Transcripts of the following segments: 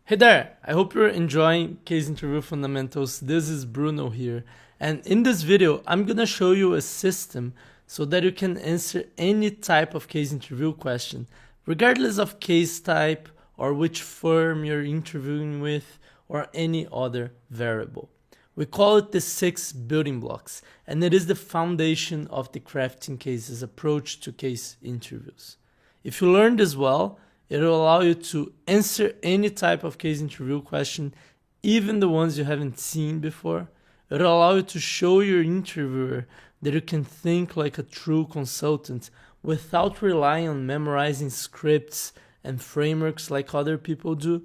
Hey there, I hope you're enjoying Case Interview Fundamentals. This is Bruno here, and in this video I'm gonna show you a system so that you can answer any type of case interview question, regardless of case type or which firm you're interviewing with or any other variable. We call it the 6 building blocks, and it is the foundation of the crafting cases approach to case interviews. If you learn this well, it will allow you to answer any type of case interview question, even the ones you haven't seen before. It will allow you to show your interviewer that you can think like a true consultant without relying on memorizing scripts and frameworks like other people do.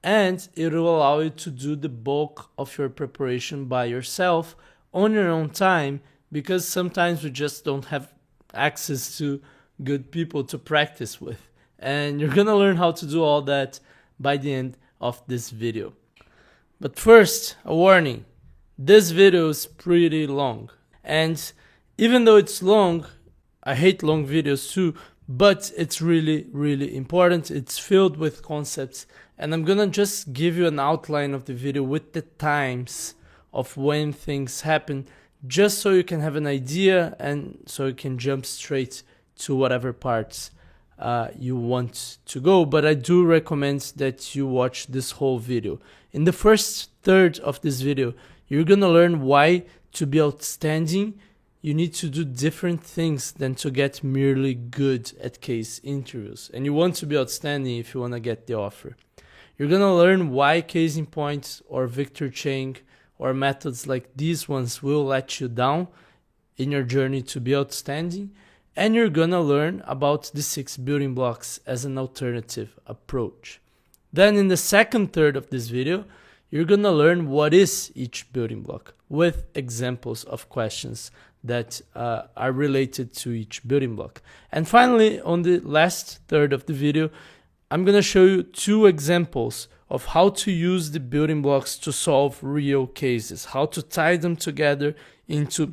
And it will allow you to do the bulk of your preparation by yourself on your own time, because sometimes we just don't have access to good people to practice with. And you're gonna learn how to do all that by the end of this video. But first, a warning. This video is pretty long. And even though it's long, I hate long videos too, but it's really, really important. It's filled with concepts. And I'm gonna just give you an outline of the video with the times of when things happen, just so you can have an idea and so you can jump straight to whatever parts you want to go. But I do recommend that you watch this whole video. In the first third of this video, you're gonna learn why to be outstanding, you need to do different things than to get merely good at case interviews. And you want to be outstanding if you want to get the offer. You're gonna learn why casing points or Victor chain or methods like these ones will let you down in your journey to be outstanding. And you're gonna learn about the 6 building blocks as an alternative approach. Then in the second third of this video, you're gonna learn what is each building block with examples of questions that are related to each building block. And finally, on the last third of the video, I'm gonna show you 2 examples of how to use the building blocks to solve real cases, how to tie them together into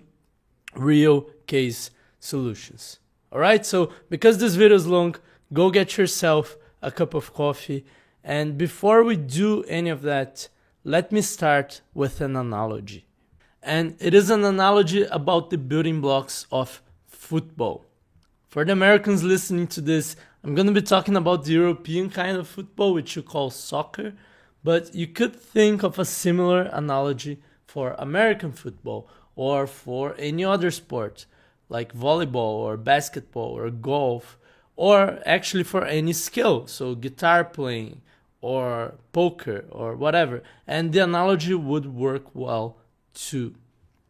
real case solutions. Alright, so because this video is long, go get yourself a cup of coffee. And before we do any of that, let me start with an analogy. And it is an analogy about the building blocks of football. For the Americans listening to this, I'm going to be talking about the European kind of football, which you call soccer. But you could think of a similar analogy for American football or for any other sport, like volleyball or basketball or golf, or actually for any skill, so guitar playing or poker or whatever. And the analogy would work well too.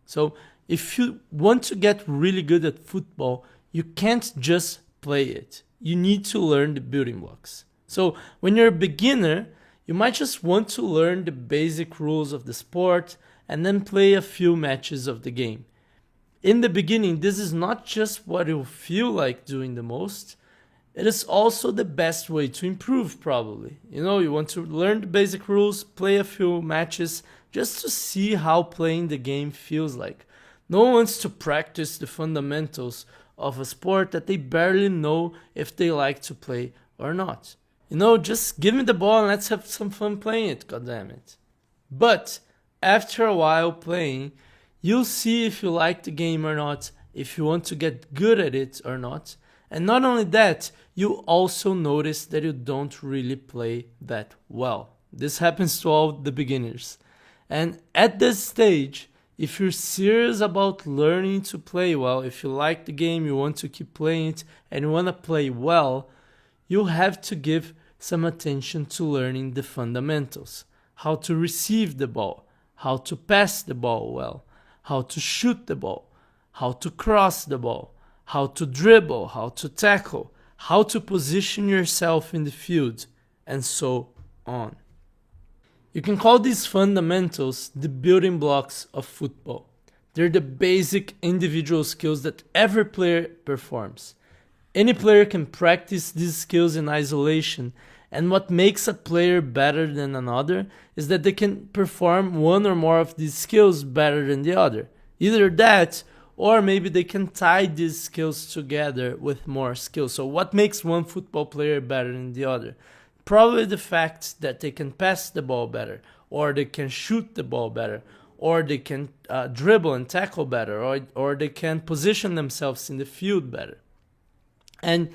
So if you want to get really good at football, you can't just play it. You need to learn the building blocks. So when you're a beginner, you might just want to learn the basic rules of the sport and then play a few matches of the game. In the beginning, this is not just what you feel like doing the most, it is also the best way to improve probably. You want to learn the basic rules, play a few matches, just to see how playing the game feels like. No one wants to practice the fundamentals of a sport that they barely know if they like to play or not. Just give me the ball and let's have some fun playing it, goddammit. But after a while playing, you'll see if you like the game or not, if you want to get good at it or not. And not only that, you also notice that you don't really play that well. This happens to all the beginners. And at this stage, if you're serious about learning to play well, if you like the game, you want to keep playing it, and you want to play well, you have to give some attention to learning the fundamentals. How to receive the ball, how to pass the ball well, how to shoot the ball, how to cross the ball, how to dribble, how to tackle, how to position yourself in the field, and so on. You can call these fundamentals the building blocks of football. They're the basic individual skills that every player performs. Any player can practice these skills in isolation, and what makes a player better than another is that they can perform one or more of these skills better than the other. Either that, or maybe they can tie these skills together with more skills. So what makes one football player better than the other? Probably the fact that they can pass the ball better, or they can shoot the ball better, or they can dribble and tackle better, or they can position themselves in the field better. And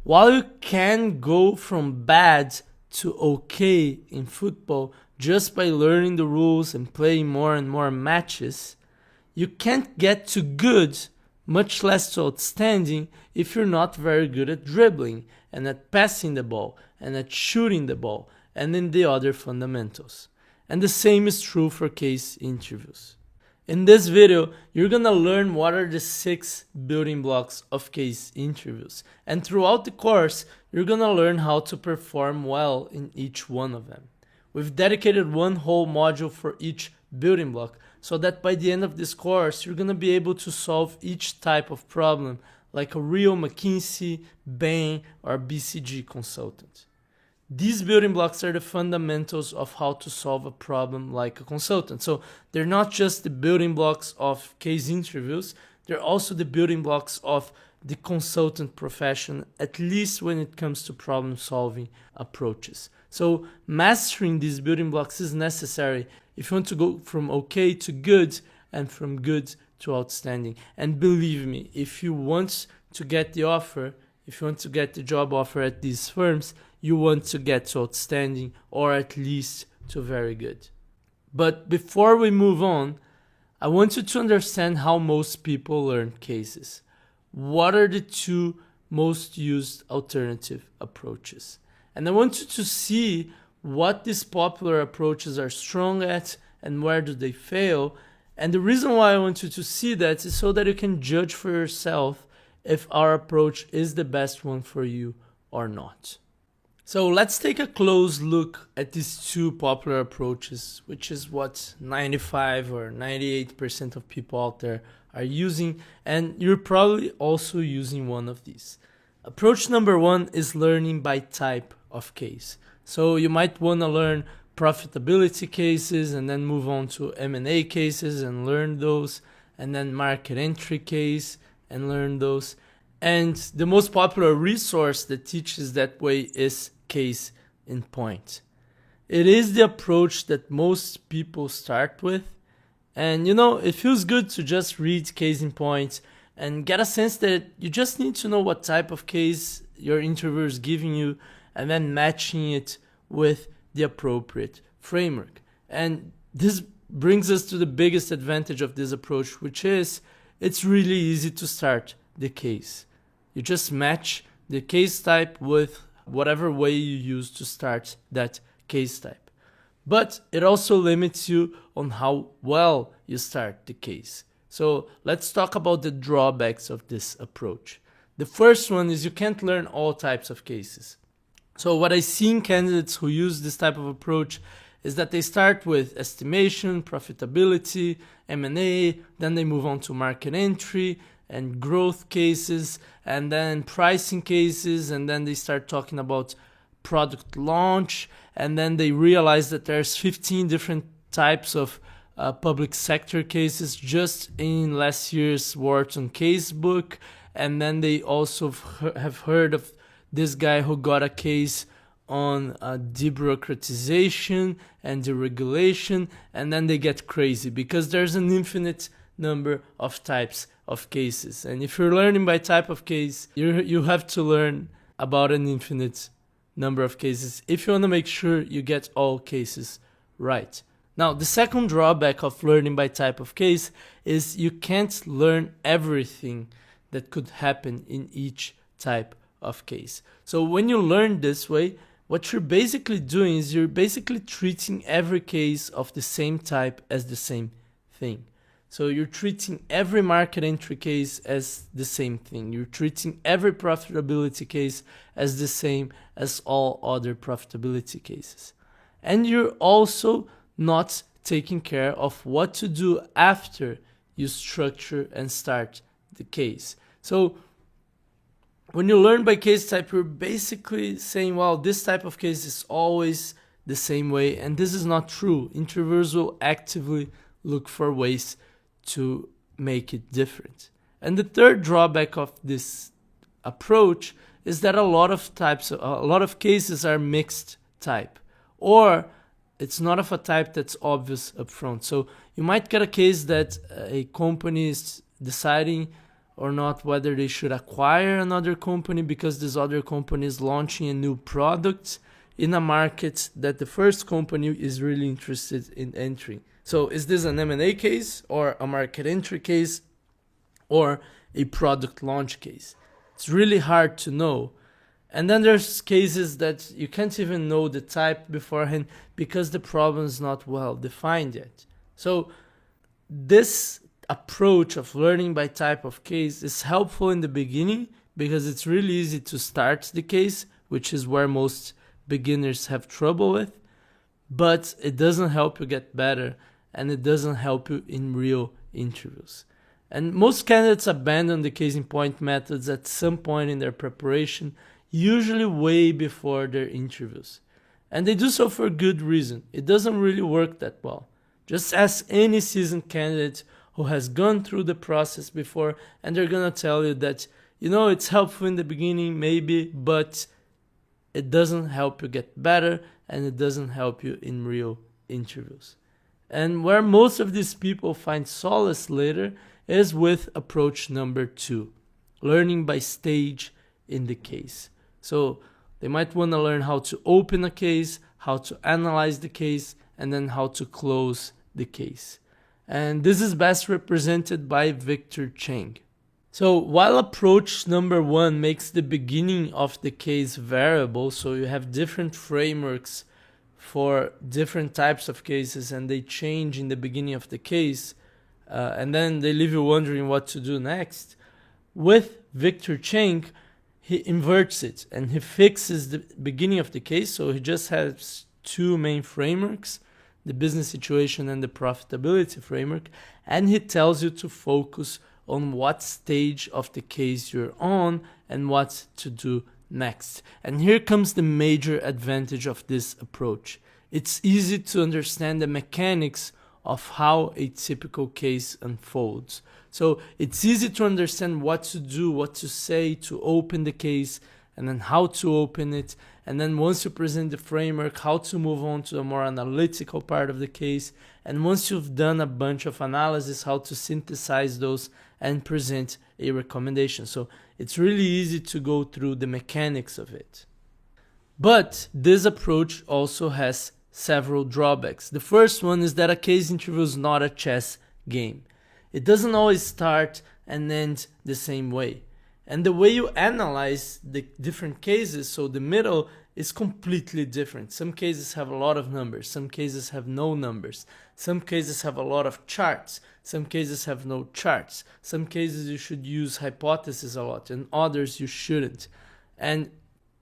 while you can go from bad to okay in football just by learning the rules and playing more and more matches, you can't get to good, much less to outstanding, if you're not very good at dribbling and at passing the ball and at shooting the ball and in the other fundamentals. And the same is true for case interviews. In this video, you're gonna learn what are the 6 building blocks of case interviews. And throughout the course, you're gonna learn how to perform well in each one of them. We've dedicated one whole module for each building block, so that by the end of this course, you're gonna be able to solve each type of problem like a real McKinsey, Bain, or BCG consultant. These building blocks are the fundamentals of how to solve a problem like a consultant. So they're not just the building blocks of case interviews, they're also the building blocks of the consultant profession, at least when it comes to problem solving approaches. So mastering these building blocks is necessary if you want to go from okay to good and from good to outstanding. And believe me, if you want to get the offer, if you want to get the job offer at these firms, you want to get to outstanding or at least to very good. But before we move on, I want you to understand how most people learn cases. What are the 2 most used alternative approaches? And I want you to see what these popular approaches are strong at and where do they fail. And the reason why I want you to see that is so that you can judge for yourself if our approach is the best one for you or not. So let's take a close look at these 2 popular approaches, which is what 95 or 98% of people out there are using, and you're probably also using one of these. Approach number 1 is learning by type of case. So you might want to learn profitability cases and then move on to M&A cases and learn those, and then market entry case and learn those. And the most popular resource that teaches that way is Case in Point. It is the approach that most people start with. And you know, it feels good to just read Case in Point and get a sense that you just need to know what type of case your interviewer is giving you and then matching it with the appropriate framework. And this brings us to the biggest advantage of this approach, which is it's really easy to start the case. You just match the case type with whatever way you use to start that case type. But it also limits you on how well you start the case. So let's talk about the drawbacks of this approach. The first one is you can't learn all types of cases. So what I see in candidates who use this type of approach is that they start with estimation, profitability, M&A, then they move on to market entry and growth cases, and then pricing cases, and then they start talking about product launch, and then they realize that there's 15 different types of public sector cases just in last year's Wharton case book, and then they also have heard of this guy who got a case on debureaucratization and deregulation, and then they get crazy because there's an infinite number of types of cases. And if you're learning by type of case, you have to learn about an infinite number of cases if you want to make sure you get all cases right. Now, the second drawback of learning by type of case is you can't learn everything that could happen in each type of case. So when you learn this way, what you're basically doing is you're basically treating every case of the same type as the same thing. So you're treating every market entry case as the same thing. You're treating every profitability case as the same as all other profitability cases. And you're also not taking care of what to do after you structure and start the case. So when you learn by case type, you're basically saying, well, this type of case is always the same way, and this is not true. Interviewers will actively look for ways to make it different. And the third drawback of this approach is that a lot of cases are mixed type, or it's not of a type that's obvious upfront. So you might get a case that a company is deciding or not whether they should acquire another company because this other company is launching a new product in a market that the first company is really interested in entering. So is this an M&A case, or a market entry case, or a product launch case? It's really hard to know. And then there's cases that you can't even know the type beforehand because the problem is not well defined yet. So this approach of learning by type of case is helpful in the beginning because it's really easy to start the case, which is where most beginners have trouble with, but it doesn't help you get better, and it doesn't help you in real interviews. And most candidates abandon the case in point methods at some point in their preparation, usually way before their interviews. And they do so for good reason. It doesn't really work that well. Just ask any seasoned candidate who has gone through the process before, and they're gonna tell you that, it's helpful in the beginning, maybe, but it doesn't help you get better, and it doesn't help you in real interviews. And where most of these people find solace later is with approach number 2, learning by stage in the case. So they might want to learn how to open a case, how to analyze the case, and then how to close the case. And this is best represented by Victor Cheng. So while approach number 1 makes the beginning of the case variable, so you have different frameworks for different types of cases and they change in the beginning of the case, and then they leave you wondering what to do next, with Victor Cheng, he inverts it and he fixes the beginning of the case. So he just has 2 main frameworks, the business situation and the profitability framework, and he tells you to focus on what stage of the case you're on and what to do next. And here comes the major advantage of this approach. It's easy to understand the mechanics of how a typical case unfolds. So it's easy to understand what to do, what to say to open the case, and then how to open it. And then once you present the framework, how to move on to the more analytical part of the case. And once you've done a bunch of analysis, how to synthesize those and present a recommendation. So it's really easy to go through the mechanics of it. But this approach also has several drawbacks. The first one is that a case interview is not a chess game. It doesn't always start and end the same way. And the way you analyze the different cases, so the middle, is completely different. Some cases have a lot of numbers, some cases have no numbers, some cases have a lot of charts, some cases have no charts, some cases you should use hypotheses a lot, and others you shouldn't. And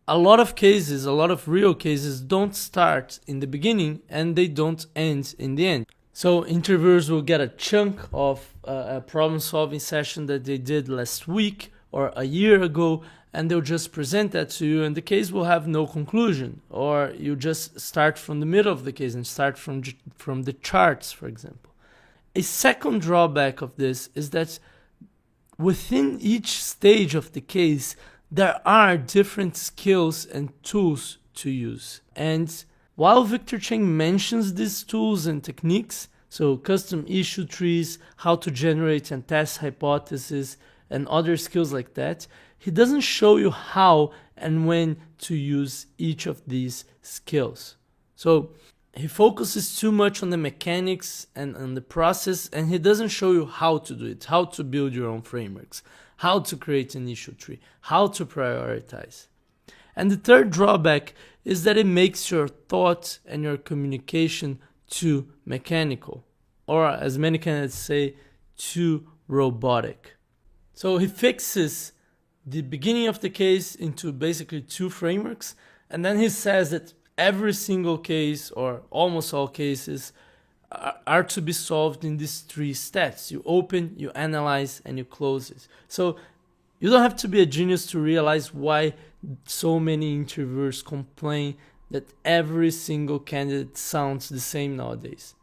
a lot of cases, a lot of real cases, don't start in the beginning and they don't end in the end. So interviewers will get a chunk of a problem-solving session that they did last week or a year ago, and they'll just present that to you, and the case will have no conclusion. Or you just start from the middle of the case and start from the charts, for example. A second drawback of this is that within each stage of the case, there are different skills and tools to use. And while Victor Cheng mentions these tools and techniques, so custom issue trees, how to generate and test hypotheses, and other skills like that, he doesn't show you how and when to use each of these skills. So he focuses too much on the mechanics and on the process, and he doesn't show you how to do it, how to build your own frameworks, how to create an issue tree, how to prioritize. And the third drawback is that it makes your thought and your communication too mechanical, or as many candidates say, too robotic. So he fixes the beginning of the case into basically 2 frameworks, and then he says that every single case, or almost all cases, are to be solved in these 3 steps. You open, you analyze, and you close it. So you don't have to be a genius to realize why so many interviewers complain that every single candidate sounds the same nowadays.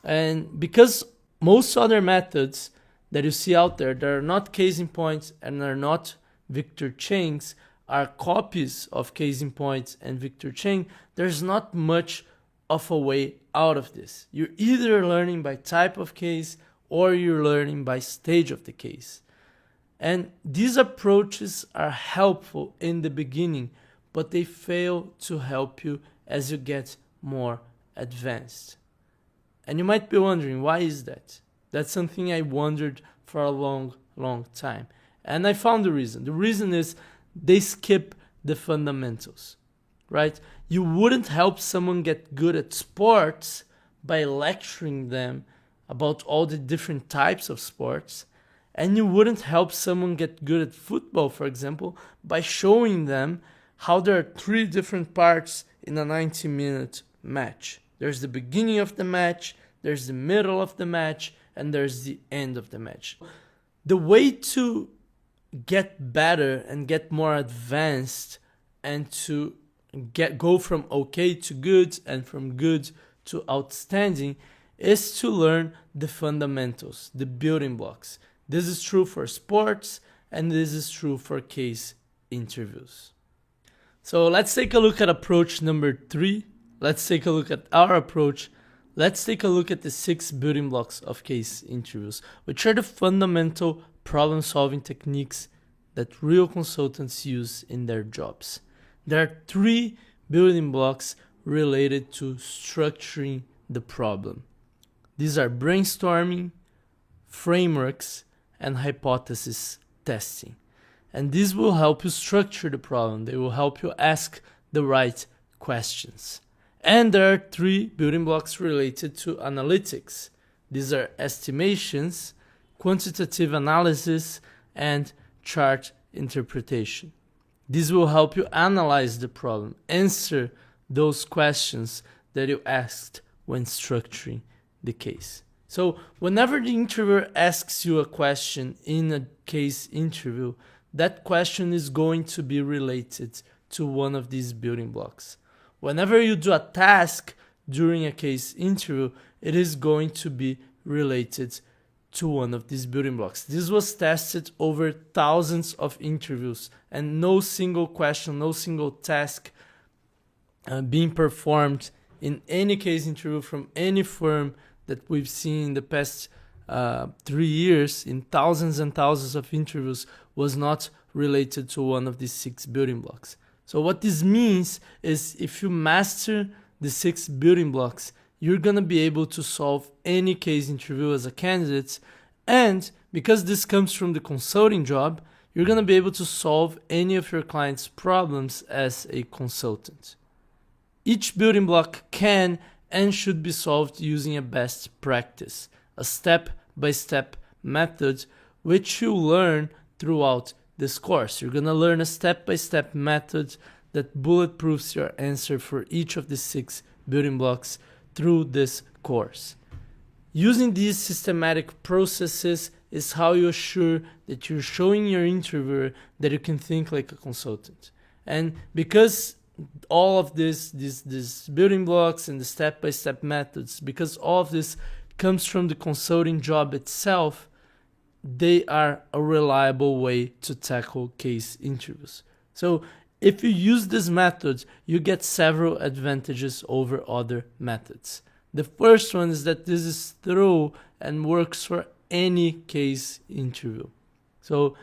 And because most other methods that you see out there that are not case in points and are not Victor Cheng's are copies of Case in Point and Victor Cheng, there's not much of a way out of this. You're either learning by type of case or you're learning by stage of the case. And these approaches are helpful in the beginning, but they fail to help you as you get more advanced. And you might be wondering, why is that? That's something I wondered for a long time. And I found the reason. The reason is they skip the fundamentals, right? You wouldn't help someone get good at sports by lecturing them about all the different types of sports. And you wouldn't help someone get good at football, for example, by showing them how there are 3 different parts in a 90-minute match. There's the beginning of the match, there's the middle of the match, and there's the end of the match. The way to get better and get more advanced and to go from okay to good and from good to outstanding is to learn the fundamentals, the building blocks. This is true for sports and this is true for case interviews. So let's take a look at approach number 3. Let's take a look at our approach. Let's take a look at the 6 building blocks of case interviews, which are the fundamental problem-solving techniques that real consultants use in their jobs. There are 3 building blocks related to structuring the problem. These are brainstorming, frameworks, and hypothesis testing. And these will help you structure the problem. They will help you ask the right questions. And there are 3 building blocks related to analytics. These are estimations, quantitative analysis, and chart interpretation. This will help you analyze the problem, answer those questions that you asked when structuring the case. So whenever the interviewer asks you a question in a case interview, that question is going to be related to one of these building blocks. Whenever you do a task during a case interview, it is going to be related to one of these building blocks. This was tested over thousands of interviews, and no single question, no single task being performed in any case interview from any firm that we've seen in the past 3 years, in thousands and thousands of interviews, was not related to one of these 6 building blocks. So what this means is if you master the 6 building blocks, you're going to be able to solve any case interview as a candidate. And because this comes from the consulting job, you're going to be able to solve any of your clients' problems as a consultant. Each building block can and should be solved using a best practice, a step-by-step method which you learn throughout this course. You're going to learn a step-by-step method that bulletproofs your answer for each of the 6 building blocks through this course. Using these systematic processes is how you assure that you're showing your interviewer that you can think like a consultant. And because all of these building blocks and the step-by-step methods, because all of this comes from the consulting job itself, they are a reliable way to tackle case interviews. So if you use this method, you get several advantages over other methods. The first one is that this is thorough and works for any case interview. So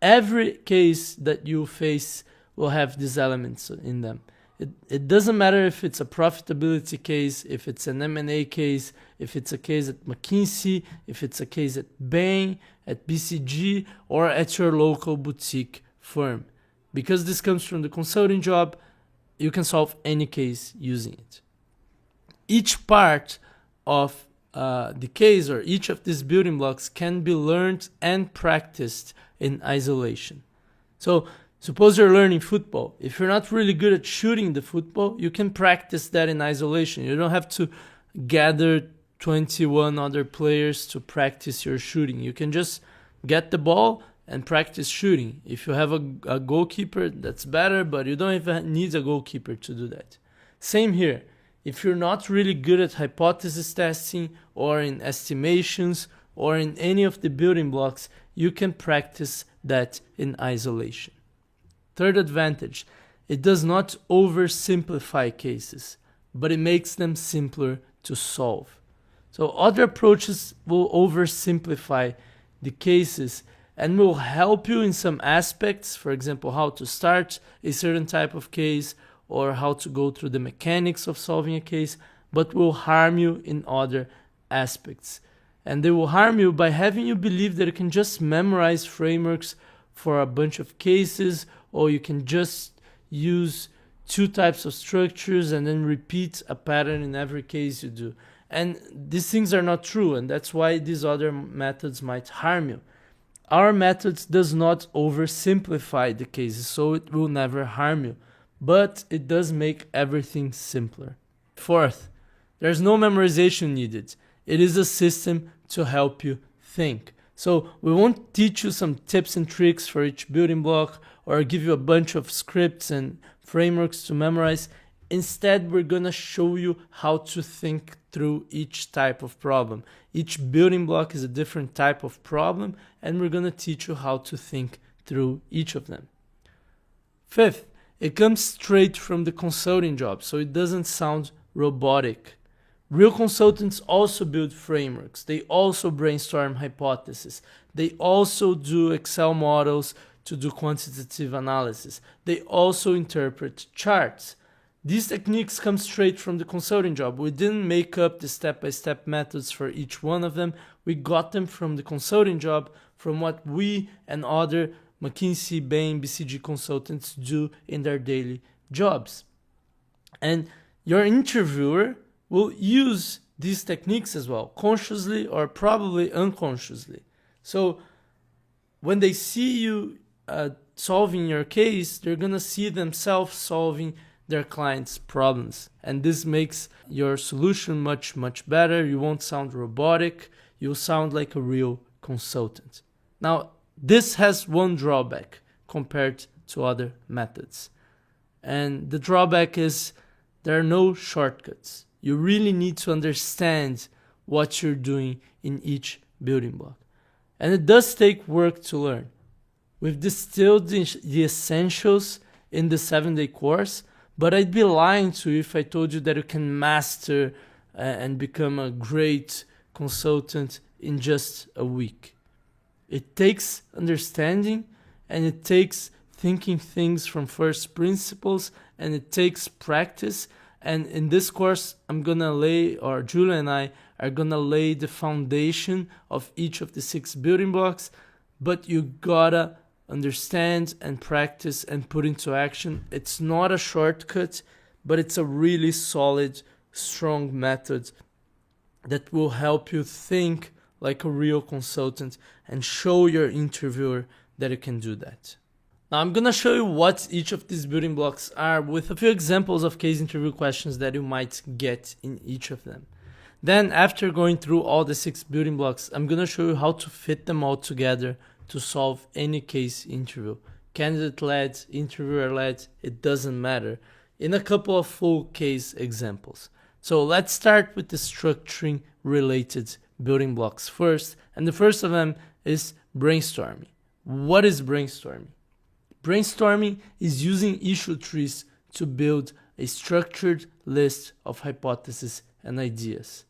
every case that you face will have these elements in them. It doesn't matter if it's a profitability case, if it's an M&A case, if it's a case at McKinsey, if it's a case at Bain, at BCG, or at your local boutique firm. Because this comes from the consulting job, you can solve any case using it. Each part of the case or each of these building blocks can be learned and practiced in isolation. So suppose you're learning football. If you're not really good at shooting the football, you can practice that in isolation. You don't have to gather 21 other players to practice your shooting. You can just get the ball and practice shooting. If you have a goalkeeper, that's better, but you don't even need a goalkeeper to do that. Same here. If you're not really good at hypothesis testing or in estimations or in any of the building blocks, you can practice that in isolation. Third advantage, it does not oversimplify cases, but it makes them simpler to solve. So other approaches will oversimplify the cases and will help you in some aspects, for example, how to start a certain type of case or how to go through the mechanics of solving a case, but will harm you in other aspects. And they will harm you by having you believe that you can just memorize frameworks for a bunch of cases, or you can just use two types of structures and then repeat a pattern in every case you do. And these things are not true, and that's why these other methods might harm you. Our methods does not oversimplify the cases, so it will never harm you, but it does make everything simpler. Fourth, there's no memorization needed. It is a system to help you think. So we won't teach you some tips and tricks for each building block or give you a bunch of scripts and frameworks to memorize. Instead, we're going to show you how to think through each type of problem. Each building block is a different type of problem, and we're going to teach you how to think through each of them. Fifth, it comes straight from the consulting job, so it doesn't sound robotic. Real consultants also build frameworks. They also brainstorm hypotheses. They also do Excel models to do quantitative analysis. They also interpret charts. These techniques come straight from the consulting job. We didn't make up the step-by-step methods for each one of them. We got them from the consulting job, from what we and other McKinsey, Bain, BCG consultants do in their daily jobs. And your interviewer will use these techniques as well, consciously or probably unconsciously. So when they see you solving your case, they're going to see themselves solving their clients' problems. And this makes your solution much, much better. You won't sound robotic. You'll sound like a real consultant. Now, this has one drawback compared to other methods. And the drawback is there are no shortcuts. You really need to understand what you're doing in each building block. And it does take work to learn. We've distilled the essentials in the 7-day course, but I'd be lying to you if I told you that you can master and become a great consultant in just a week. It takes understanding, and it takes thinking things from first principles, and it takes practice. And in this course, Julia and I are gonna lay the foundation of each of the 6 building blocks, but you gotta understand and practice and put into action. It's not a shortcut, but it's a really solid, strong method that will help you think like a real consultant and show your interviewer that you can do that. Now I'm gonna show you what each of these building blocks are with a few examples of case interview questions that you might get in each of them. Then after going through all the 6 building blocks, I'm gonna show you how to fit them all together to solve any case interview. Candidate-led, interviewer-led, it doesn't matter. In a couple of full case examples. So let's start with the structuring related building blocks first. And the first of them is brainstorming. What is brainstorming? Brainstorming is using issue trees to build a structured list of hypotheses and ideas.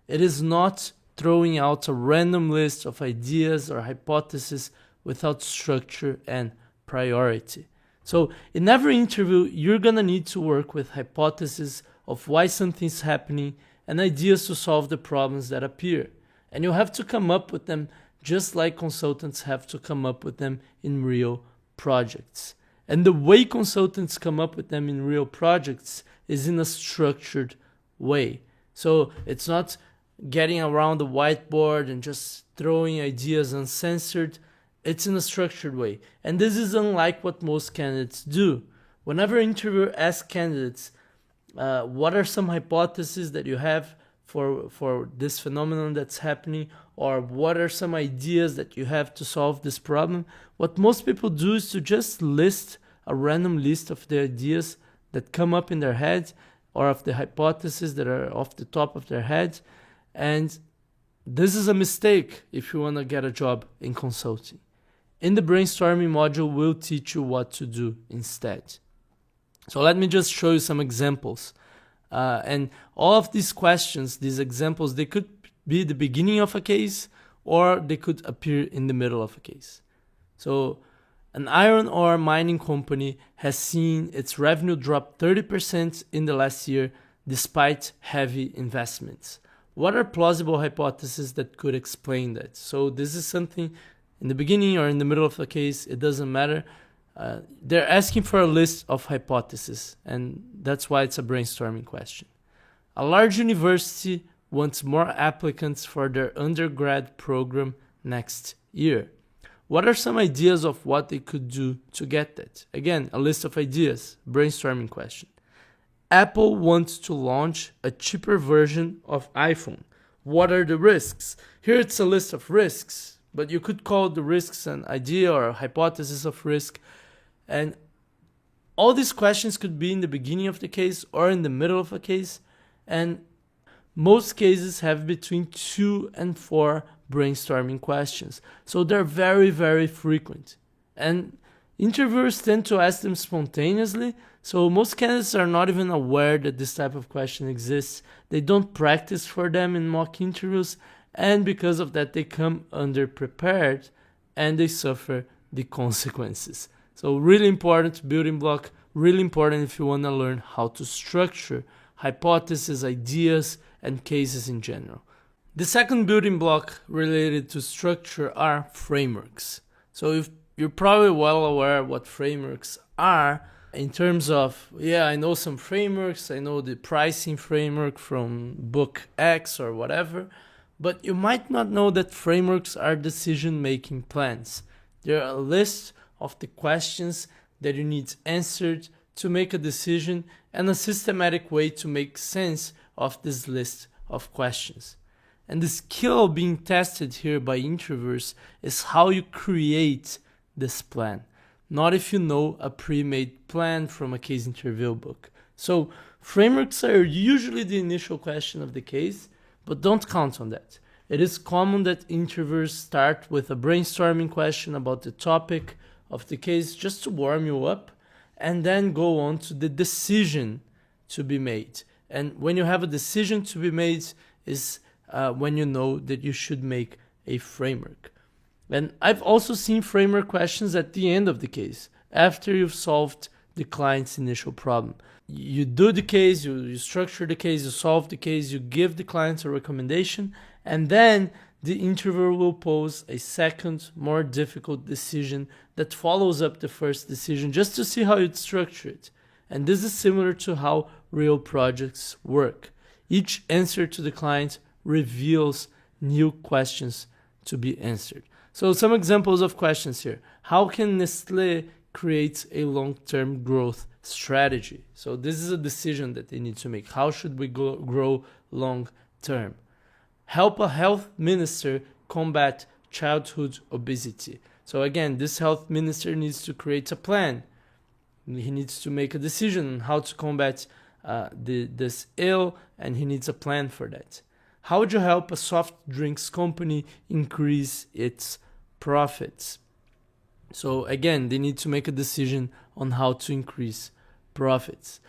It is not throwing out a random list of ideas or hypotheses without structure and priority. So in every interview, you're gonna need to work with hypotheses of why something's happening and ideas to solve the problems that appear. And you'll have to come up with them just like consultants have to come up with them in real projects. And the way consultants come up with them in real projects is in a structured way. So it's not getting around the whiteboard and just throwing ideas uncensored. It's in a structured way. And this is unlike what most candidates do. Whenever an interviewer asks candidates, what are some hypotheses that you have for this phenomenon that's happening, or what are some ideas that you have to solve this problem, what most people do is to just list a random list of the ideas that come up in their head or of the hypotheses that are off the top of their head. And this is a mistake if you want to get a job in consulting. In the brainstorming module, we'll teach you what to do instead. So let me just show you some examples. And all of these questions, these examples, they could be the beginning of a case or they could appear in the middle of a case. So an iron ore mining company has seen its revenue drop 30% in the last year despite heavy investments. What are plausible hypotheses that could explain that? So this is something in the beginning or in the middle of the case, it doesn't matter. They're asking for a list of hypotheses, and that's why it's a brainstorming question. A large university wants more applicants for their undergrad program next year. What are some ideas of what they could do to get that? Again, a list of ideas, brainstorming question. Apple wants to launch a cheaper version of iPhone. What are the risks? Here it's a list of risks, but you could call the risks an idea or a hypothesis of risk. And all these questions could be in the beginning of the case or in the middle of a case. And most cases have between 2 and 4 brainstorming questions. So they're very, very frequent. And interviewers tend to ask them spontaneously. So most candidates are not even aware that this type of question exists. They don't practice for them in mock interviews. And because of that, they come underprepared and they suffer the consequences. So really important building block, really important if you want to learn how to structure hypotheses, ideas, and cases in general. The second building block related to structure are frameworks. So if you're probably well aware what frameworks are in terms of, I know some frameworks, I know the pricing framework from book X or whatever, but you might not know that frameworks are decision-making plans. They're a list of the questions that you need answered to make a decision and a systematic way to make sense of this list of questions. And the skill being tested here by interviewers is how you create this plan, not if you know a pre-made plan from a case interview book. So frameworks are usually the initial question of the case, but don't count on that. It is common that interviewers start with a brainstorming question about the topic of the case just to warm you up, and then go on to the decision to be made. And when you have a decision to be made is when you know that you should make a framework. And I've also seen framework questions at the end of the case, after you've solved the client's initial problem. You do the case, you structure the case, you solve the case, you give the client a recommendation, and then the interviewer will pose a second, more difficult decision that follows up the first decision just to see how you'd structure it. And this is similar to how real projects work. Each answer to the client reveals new questions to be answered. So some examples of questions here. How can Nestlé create a long-term growth strategy? So this is a decision that they need to make. How should we grow long-term? Help a health minister combat childhood obesity. So again, this health minister needs to create a plan. He needs to make a decision on how to combat this ill, and he needs a plan for that. How would you help a soft drinks company increase its profits? So again, they need to make a decision on how to increase profits.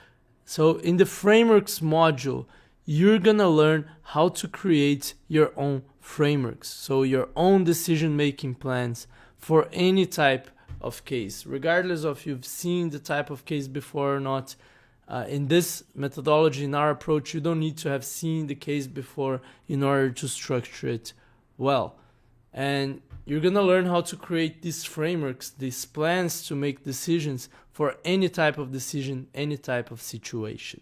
So in the frameworks module, you're gonna learn how to create your own frameworks. So your own decision-making plans for any type of case, regardless of if you've seen the type of case before or not. In this methodology, in our approach, you don't need to have seen the case before in order to structure it well. And you're going to learn how to create these frameworks, these plans to make decisions for any type of decision, any type of situation.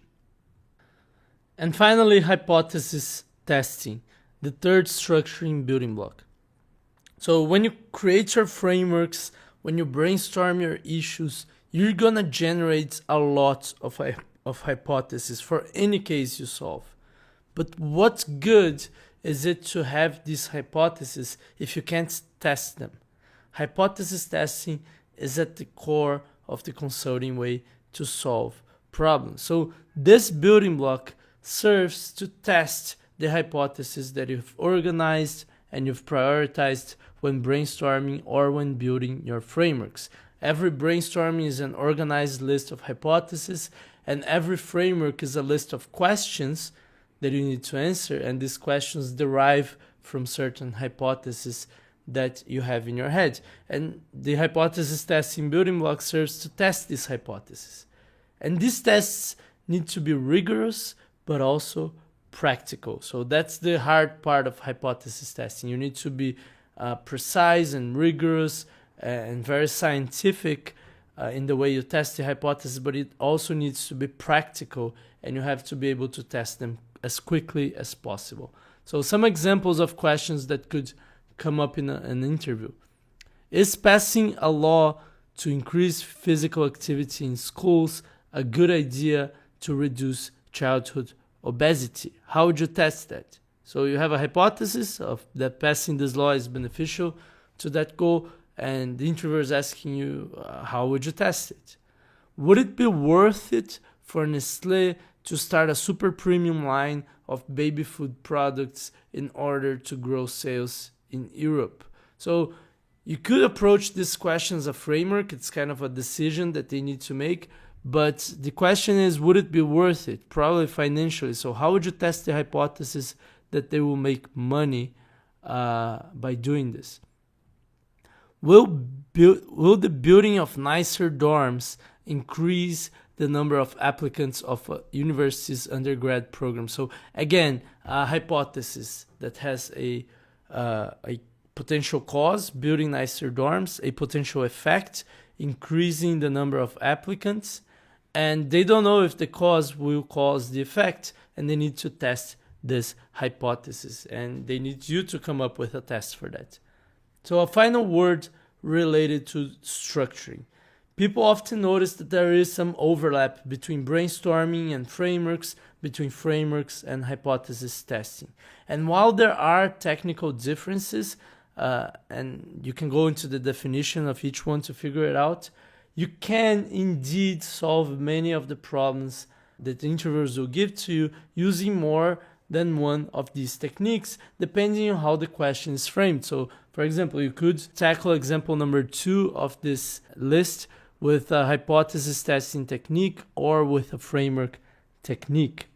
And finally, hypothesis testing, the third structuring building block. So when you create your frameworks, when you brainstorm your issues, you're going to generate a lot of hypotheses for any case you solve. But what's good is it to have these hypotheses if you can't test them. Hypothesis testing is at the core of the consulting way to solve problems. So this building block serves to test the hypothesis that you've organized and you've prioritized when brainstorming or when building your frameworks. Every brainstorming is an organized list of hypotheses, and every framework is a list of questions that you need to answer, and these questions derive from certain hypotheses that you have in your head. And the hypothesis testing building block serves to test these hypotheses. And these tests need to be rigorous, but also practical. So that's the hard part of hypothesis testing. You need to be precise and rigorous and very scientific in the way you test the hypothesis, but it also needs to be practical, and you have to be able to test them as quickly as possible. So some examples of questions that could come up in an interview. Is passing a law to increase physical activity in schools a good idea to reduce childhood obesity? How would you test that? So you have a hypothesis of that passing this law is beneficial to that goal, and the interviewer is asking you, how would you test it? Would it be worth it for Nestlé to start a super premium line of baby food products in order to grow sales in Europe? So you could approach this question as a framework. It's kind of a decision that they need to make. But the question is, would it be worth it? Probably financially. So how would you test the hypothesis that they will make money by doing this? Will the building of nicer dorms increase the number of applicants of a university's undergrad program? So again, a hypothesis that has a potential cause, building nicer dorms, a potential effect, increasing the number of applicants, and they don't know if the cause will cause the effect, and they need to test this hypothesis, and they need you to come up with a test for that. So a final word related to structuring. People often notice that there is some overlap between brainstorming and frameworks, between frameworks and hypothesis testing. And while there are technical differences, and you can go into the definition of each one to figure it out, you can indeed solve many of the problems that the interviewers will give to you using more than one of these techniques, depending on how the question is framed. So, for example, you could tackle example number 2 of this list with a hypothesis testing technique or with a framework technique.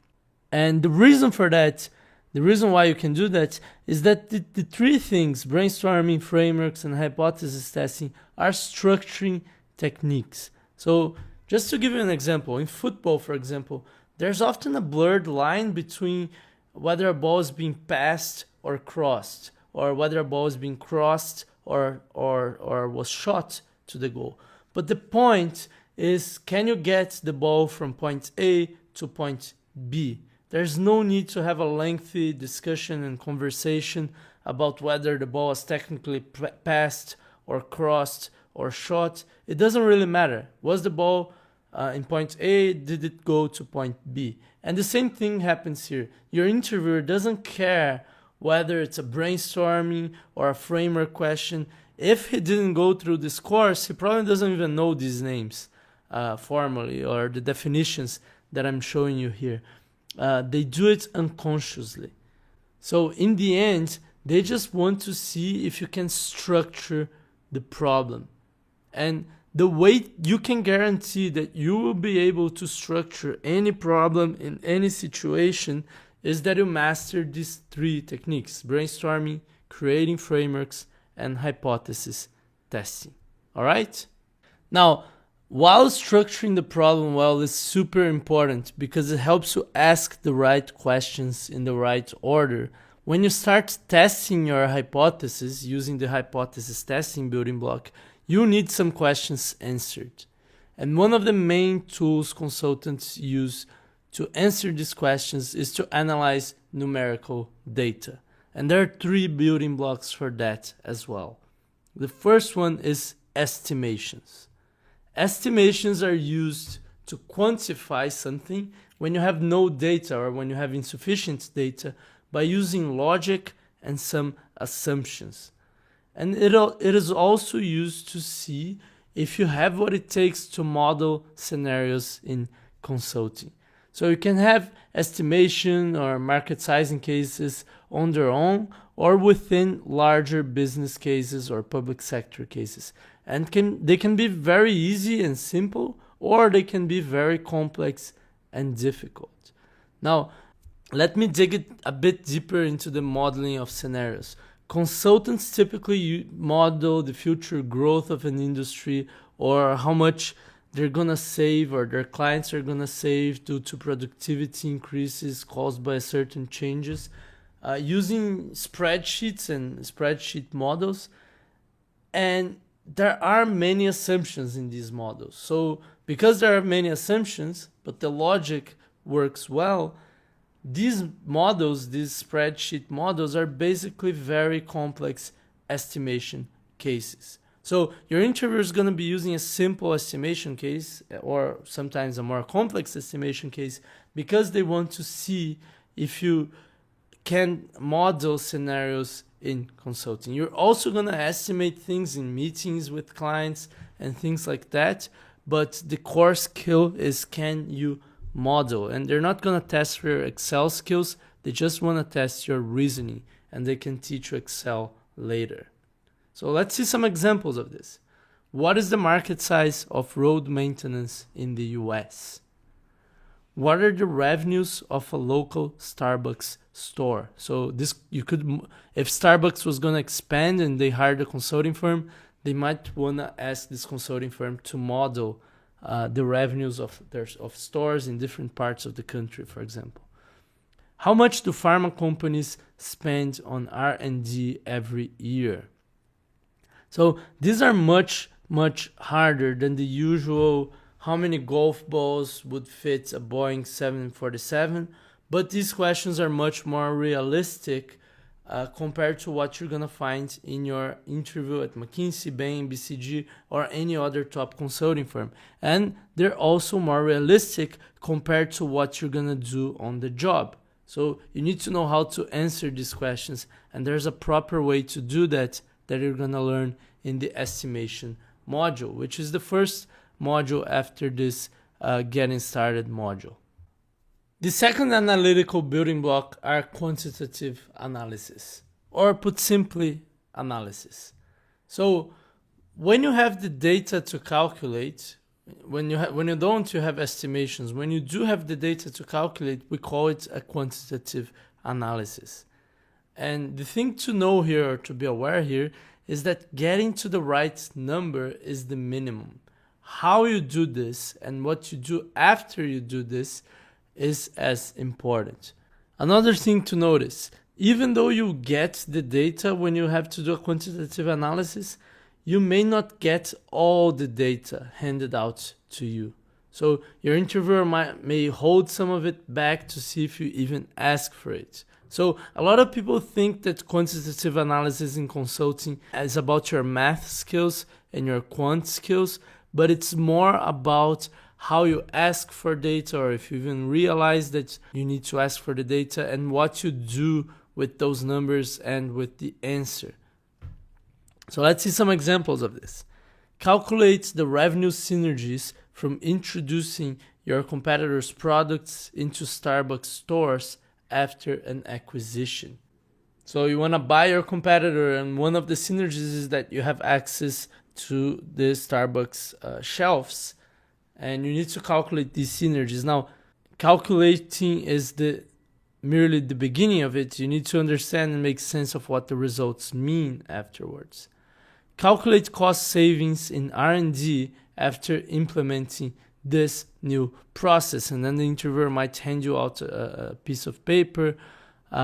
And the reason for that, the reason why you can do that, is that the 3 things, brainstorming, frameworks, and hypothesis testing, are structuring techniques. So just to give you an example, in football, for example, there's often a blurred line between whether a ball is being passed or crossed, or whether a ball is being crossed or was shot to the goal. But the point is, can you get the ball from point A to point B? There's no need to have a lengthy discussion and conversation about whether the ball was technically passed or crossed or shot. It doesn't really matter. Was the ball in point A? Did it go to point B? And the same thing happens here. Your interviewer doesn't care whether it's a brainstorming or a framework question. If he didn't go through this course, he probably doesn't even know these names formally, or the definitions that I'm showing you here. They do it unconsciously. So in the end, they just want to see if you can structure the problem. And the way you can guarantee that you will be able to structure any problem in any situation is that you master these 3 techniques: brainstorming, creating frameworks, and hypothesis testing. All right? Now, while structuring the problem well is super important because it helps you ask the right questions in the right order, when you start testing your hypothesis using the hypothesis testing building block, you need some questions answered. And one of the main tools consultants use to answer these questions is to analyze numerical data. And there are 3 building blocks for that as well. The first one is estimations. Estimations are used to quantify something when you have no data or when you have insufficient data by using logic and some assumptions. And it is also used to see if you have what it takes to model scenarios in consulting. So you can have estimation or market sizing cases on their own or within larger business cases or public sector cases. And they can be very easy and simple, or they can be very complex and difficult. Now, let me dig it a bit deeper into the modeling of scenarios. Consultants typically model the future growth of an industry or how much they're gonna save or their clients are gonna save due to productivity increases caused by certain changes using spreadsheets and spreadsheet models. And there are many assumptions in these models. So because there are many assumptions, but the logic works well, these models, these spreadsheet models, are basically very complex estimation cases. So your interviewer is going to be using a simple estimation case or sometimes a more complex estimation case because they want to see if you can model scenarios in consulting. You're also going to estimate things in meetings with clients and things like that, but the core skill is, can you model? And they're not going to test for your Excel skills. They just want to test your reasoning, and they can teach you Excel later. So let's see some examples of this. What is the market size of road maintenance in the US? What are the revenues of a local Starbucks store? So this, you could, if Starbucks was going to expand and they hired a consulting firm, they might want to ask this consulting firm to model the revenues of stores in different parts of the country, for example. How much do pharma companies spend on R&D every year? So these are much, much harder than the usual how many golf balls would fit a Boeing 747, but these questions are much more realistic compared to what you're going to find in your interview at McKinsey, Bain, BCG, or any other top consulting firm. And they're also more realistic compared to what you're going to do on the job. So you need to know how to answer these questions, and there's a proper way to do that you're going to learn in the estimation module, which is the first module after this getting started module. The second analytical building block are quantitative analysis, or put simply, analysis. So when you have the data to calculate, when you don't, you have estimations. When you do have the data to calculate, we call it a quantitative analysis. And the thing to know here, or to be aware here, is that getting to the right number is the minimum. How you do this and what you do after you do this is as important. Another thing to notice, even though you get the data when you have to do a quantitative analysis, you may not get all the data handed out to you. So your interviewer may hold some of it back to see if you even ask for it. So a lot of people think that quantitative analysis in consulting is about your math skills and your quant skills, but it's more about how you ask for data, or if you even realize that you need to ask for the data, and what you do with those numbers and with the answer. So let's see some examples of this. Calculate the revenue synergies from introducing your competitors' products into Starbucks stores after an acquisition. So you want to buy your competitor, and one of the synergies is that you have access to the Starbucks shelves, and you need to calculate these synergies. Now, calculating is merely the beginning of it. You need to understand and make sense of what the results mean afterwards. Calculate cost savings in R&D after implementing this new process, and then the interviewer might hand you out a piece of paper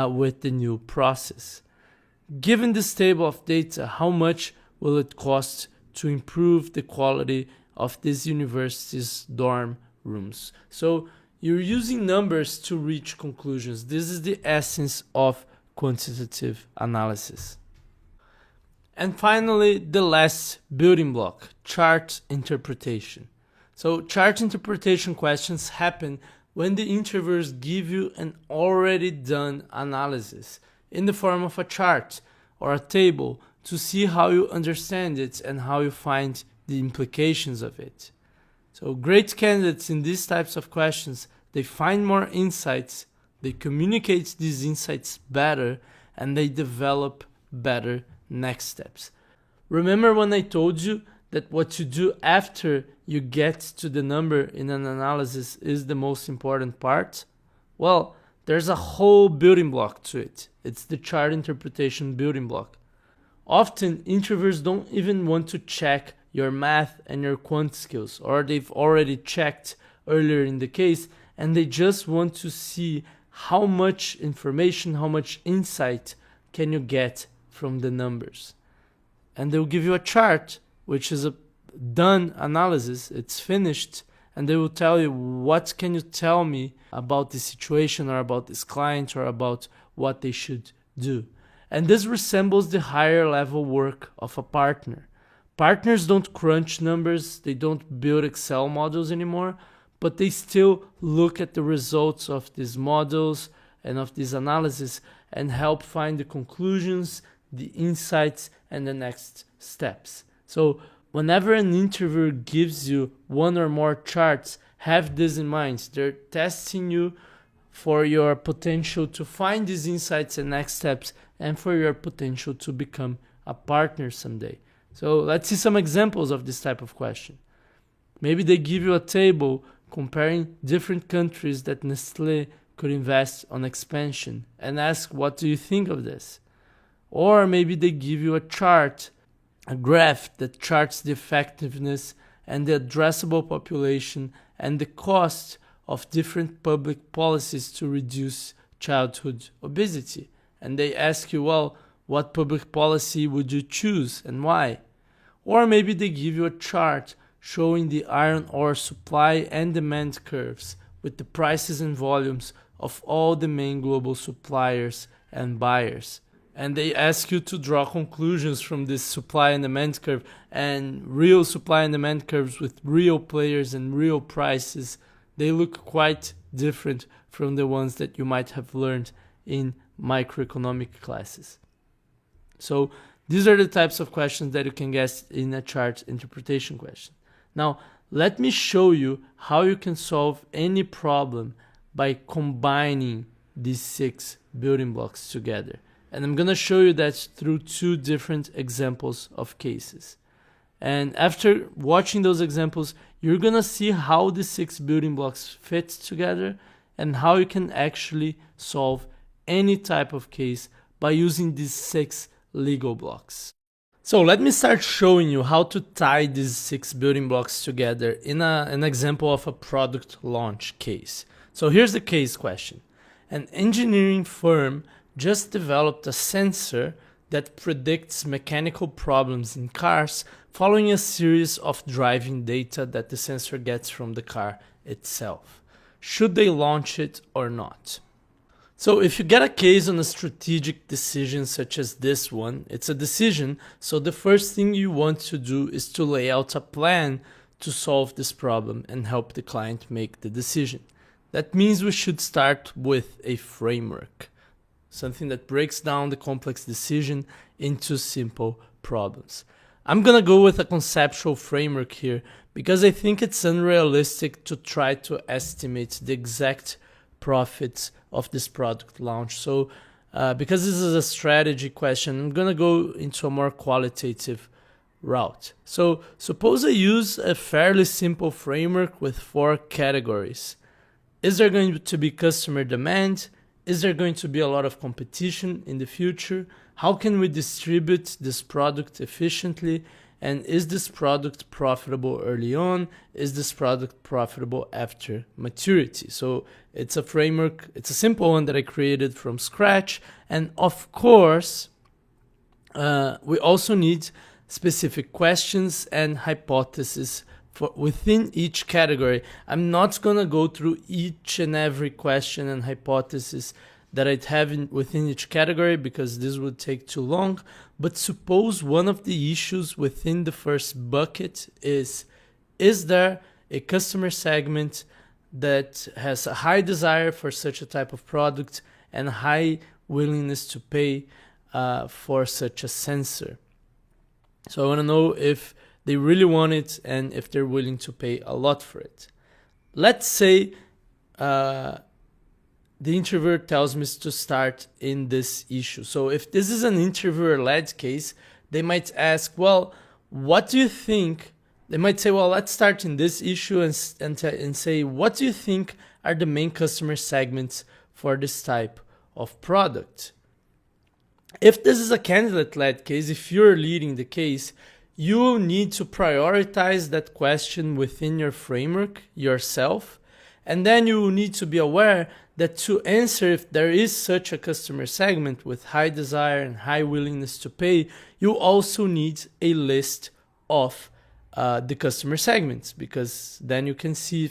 with the new process. Given this table of data, how much will it cost to improve the quality of this university's dorm rooms? So you're using numbers to reach conclusions. This is the essence of quantitative analysis. And finally, the last building block, chart interpretation. So chart interpretation questions happen when the interviewers give you an already done analysis in the form of a chart or a table to see how you understand it and how you find the implications of it. So great candidates in these types of questions they find more insights, they communicate these insights better, and they develop better next steps. Remember when I told you that what you do after you get to the number in an analysis is the most important part? Well, there's a whole building block to it. It's the chart interpretation building block. Often, introverts don't even want to check your math and your quant skills, or they've already checked earlier in the case, and they just want to see how much information, how much insight can you get from the numbers. And they'll give you a chart, which is a done analysis, it's finished, and they will tell you, what can you tell me about this situation or about this client or about what they should do. And this resembles the higher level work of a partner. Partners don't crunch numbers, they don't build Excel models anymore, but they still look at the results of these models and of this analysis and help find the conclusions, the insights, and the next steps. So whenever an interviewer gives you one or more charts, have this in mind. They're testing you for your potential to find these insights and next steps, and for your potential to become a partner someday. So let's see some examples of this type of question. Maybe they give you a table comparing different countries that Nestlé could invest on expansion and ask, what do you think of this? Or maybe they give you a chart, a graph that charts the effectiveness and the addressable population and the cost of different public policies to reduce childhood obesity. And they ask you, well, what public policy would you choose and why? Or maybe they give you a chart showing the iron ore supply and demand curves with the prices and volumes of all the main global suppliers and buyers. And they ask you to draw conclusions from this supply and demand curve, and real supply and demand curves with real players and real prices. They look quite different from the ones that you might have learned in microeconomic classes. So these are the types of questions that you can get in a chart interpretation question. Now, let me show you how you can solve any problem by combining these 6 building blocks together. And I'm going to show you that through 2 different examples of cases. And after watching those examples, you're going to see how the 6 building blocks fit together and how you can actually solve any type of case by using these 6 legal blocks. So let me start showing you how to tie these 6 building blocks together in an example of a product launch case. So here's the case question. An engineering firm just developed a sensor that predicts mechanical problems in cars following a series of driving data that the sensor gets from the car itself. Should they launch it or not? So if you get a case on a strategic decision such as this one, it's a decision, so the first thing you want to do is to lay out a plan to solve this problem and help the client make the decision. That means we should start with a framework, something that breaks down the complex decision into simple problems. I'm gonna go with a conceptual framework here because I think it's unrealistic to try to estimate the exact profits of this product launch. So because this is a strategy question, I'm gonna go into a more qualitative route. So suppose I use a fairly simple framework with 4 categories. Is there going to be customer demand? Is there going to be a lot of competition in the future? How can we distribute this product efficiently? And is this product profitable early on? Is this product profitable after maturity? So it's a framework, it's a simple one that I created from scratch. And of course, we also need specific questions and hypotheses for within each category. I'm not gonna go through each and every question and hypothesis that I'd have within each category because this would take too long. But suppose one of the issues within the first bucket is there a customer segment that has a high desire for such a type of product and high willingness to pay for such a sensor? So I want to know if they really want it and if they're willing to pay a lot for it. Let's say the interviewer tells me to start in this issue. So if this is an interviewer-led case, they might ask, well, what do you think? They might say, well, let's start in this issue and say, what do you think are the main customer segments for this type of product? If this is a candidate-led case, if you're leading the case, you will need to prioritize that question within your framework yourself. And then you will need to be aware that to answer if there is such a customer segment with high desire and high willingness to pay, you also need a list of the customer segments, because then you can see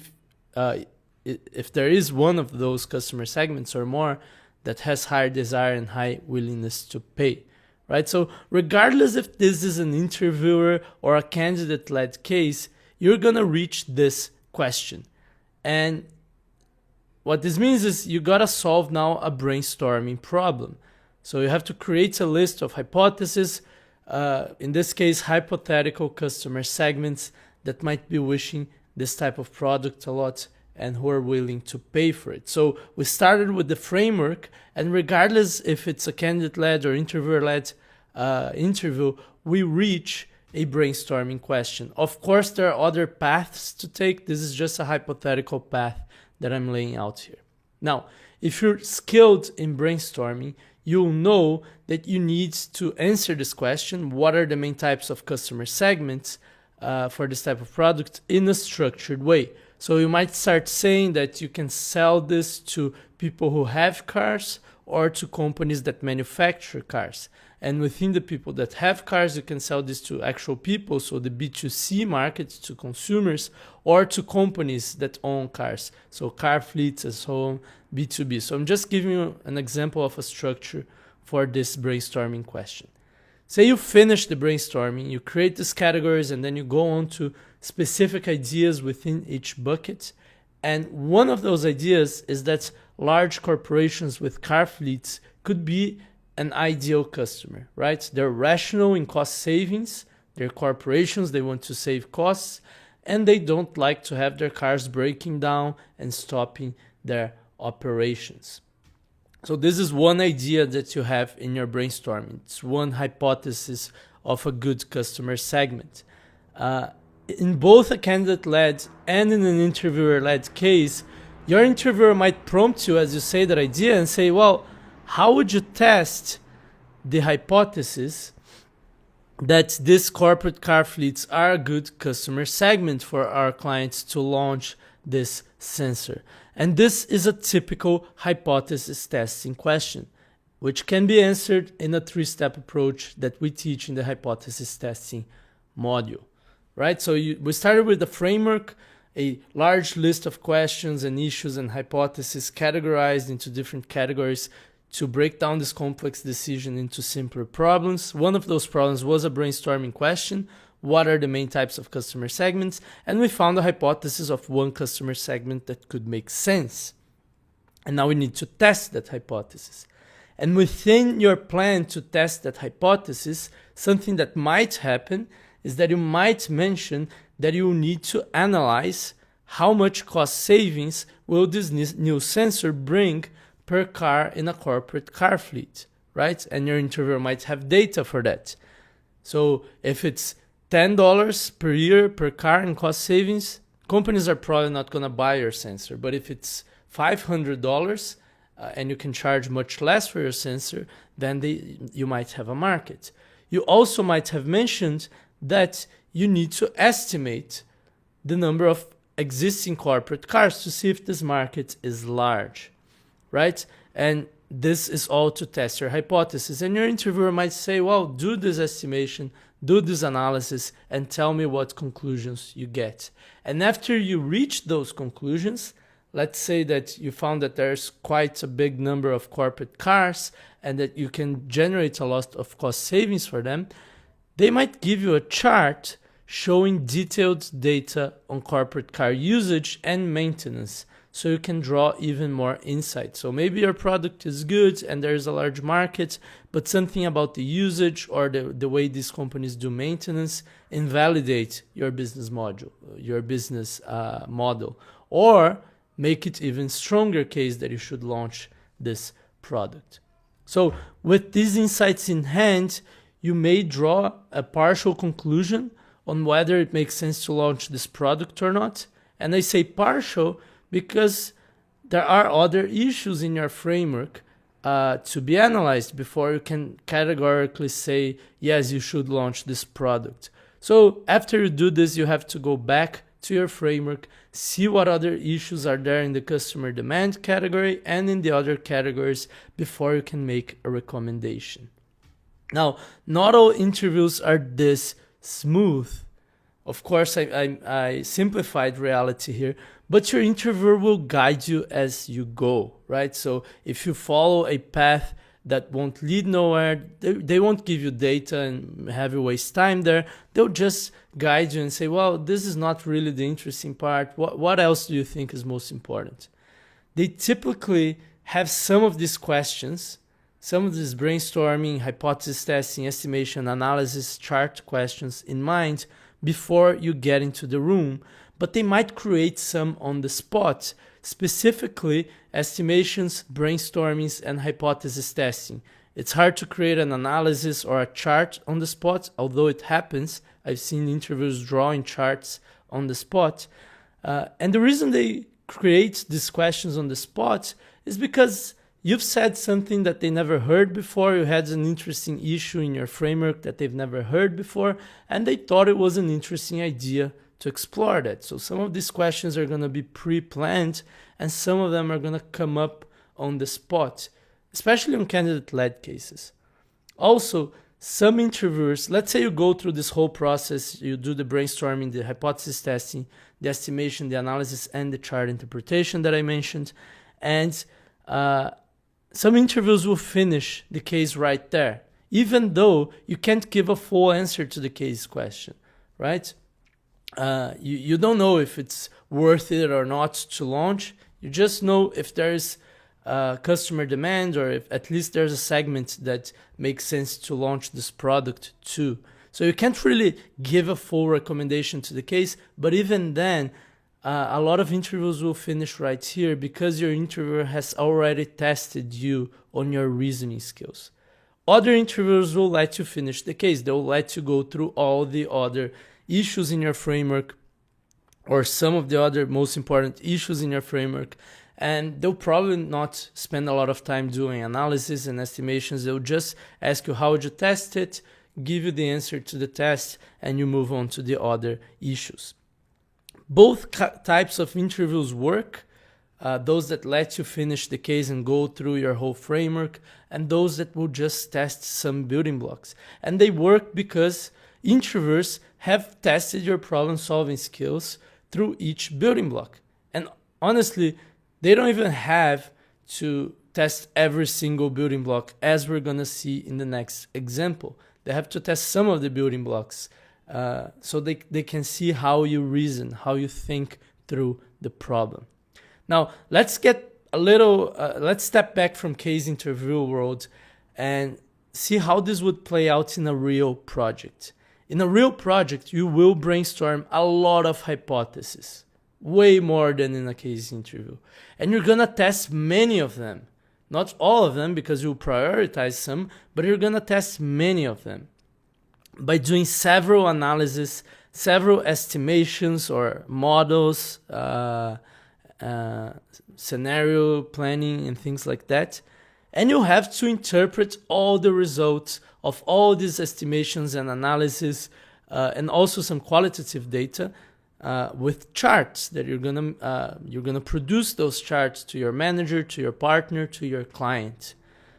if there is one of those customer segments or more that has higher desire and high willingness to pay, right? So regardless if this is an interviewer or a candidate-led case, you're gonna reach this question. And what this means is you gotta solve now a brainstorming problem. So you have to create a list of hypotheses, in this case, hypothetical customer segments that might be wishing this type of product a lot and who are willing to pay for it. So we started with the framework, and regardless if it's a candidate-led or interviewer-led interview, we reach a brainstorming question. Of course, there are other paths to take. This is just a hypothetical path that I'm laying out here. Now, if you're skilled in brainstorming, you'll know that you need to answer this question, what are the main types of customer segments for this type of product, in a structured way. So you might start saying that you can sell this to people who have cars or to companies that manufacture cars. And within the people that have cars, you can sell this to actual people, so the B2C market, to consumers, or to companies that own cars, so car fleets and so on, B2B. So I'm just giving you an example of a structure for this brainstorming question. Say you finish the brainstorming, you create these categories, and then you go on to specific ideas within each bucket. And one of those ideas is that large corporations with car fleets could be an ideal customer, right? They're rational in cost savings, they're corporations, they want to save costs, and they don't like to have their cars breaking down and stopping their operations. So this is one idea that you have in your brainstorming. It's one hypothesis of a good customer segment. In both a candidate-led and in an interviewer-led case, your interviewer might prompt you as you say that idea and say, well, how would you test the hypothesis that these corporate car fleets are a good customer segment for our clients to launch this sensor? And this is a typical hypothesis testing question, which can be answered in a 3-step approach that we teach in the hypothesis testing module, right? So we started with the framework, a large list of questions and issues and hypotheses categorized into different categories to break down this complex decision into simpler problems. One of those problems was a brainstorming question. What are the main types of customer segments? And we found a hypothesis of one customer segment that could make sense. And now we need to test that hypothesis. And within your plan to test that hypothesis, something that might happen is that you might mention that you need to analyze how much cost savings will this new sensor bring per car in a corporate car fleet, right? And your interviewer might have data for that. So if it's $10 per year per car in cost savings, companies are probably not going to buy your sensor. But if it's $500 and you can charge much less for your sensor, then you might have a market. You also might have mentioned that you need to estimate the number of existing corporate cars to see if this market is large, right? And this is all to test your hypothesis. And your interviewer might say, well, do this estimation, do this analysis, and tell me what conclusions you get. And after you reach those conclusions, let's say that you found that there's quite a big number of corporate cars and that you can generate a lot of cost savings for them, they might give you a chart showing detailed data on corporate car usage and maintenance, so you can draw even more insight. So maybe your product is good and there's a large market, but something about the usage or the way these companies do maintenance invalidate your business model. Or make it even stronger case that you should launch this product. So with these insights in hand, you may draw a partial conclusion on whether it makes sense to launch this product or not. And I say partial because there are other issues in your framework to be analyzed before you can categorically say, yes, you should launch this product. So after you do this, you have to go back to your framework, see what other issues are there in the customer demand category and in the other categories before you can make a recommendation. Now, not all interviews are this smooth. Of course, I simplified reality here, but your interviewer will guide you as you go, right? So if you follow a path that won't lead nowhere, they won't give you data and have you waste time there. They'll just guide you and say, well, this is not really the interesting part. What else do you think is most important? They typically have some of these questions, some of these brainstorming, hypothesis testing, estimation, analysis, chart questions in mind before you get into the room, but they might create some on the spot, specifically estimations, brainstormings, and hypothesis testing. It's hard to create an analysis or a chart on the spot, although it happens. I've seen interviewers drawing charts on the spot. And the reason they create these questions on the spot is because you've said something that they never heard before, you had an interesting issue in your framework that they've never heard before, and they thought it was an interesting idea to explore that. So some of these questions are going to be pre-planned, and some of them are going to come up on the spot, especially on candidate-led cases. Also, some interviewers, let's say you go through this whole process, you do the brainstorming, the hypothesis testing, the estimation, the analysis, and the chart interpretation that I mentioned, and some interviews will finish the case right there, even though you can't give a full answer to the case question, right? You don't know if it's worth it or not to launch. You just know if there's customer demand, or if at least there's a segment that makes sense to launch this product to. So you can't really give a full recommendation to the case, but even then, a lot of interviews will finish right here because your interviewer has already tested you on your reasoning skills. Other interviewers will let you finish the case. They'll let you go through all the other issues in your framework, or some of the other most important issues in your framework, and they'll probably not spend a lot of time doing analysis and estimations. They'll just ask you how would you test it, give you the answer to the test, and you move on to the other issues. Both types of interviews work, those that let you finish the case and go through your whole framework, and those that will just test some building blocks. And they work because interviewers have tested your problem-solving skills through each building block. And honestly, they don't even have to test every single building block, as we're going to see in the next example. They have to test some of the building blocks so they can see how you reason, how you think through the problem. Now, let's get a little, let's step back from case interview world and see how this would play out in a real project. In a real project, you will brainstorm a lot of hypotheses, way more than in a case interview. And you're gonna test many of them. Not all of them, because you'll prioritize some, but you're gonna test many of them by doing several analyses, several estimations or models, scenario planning and things like that. And you have to interpret all the results of all these estimations and analysis, and also some qualitative data with charts that you're gonna produce those charts to your manager, to your partner, to your client,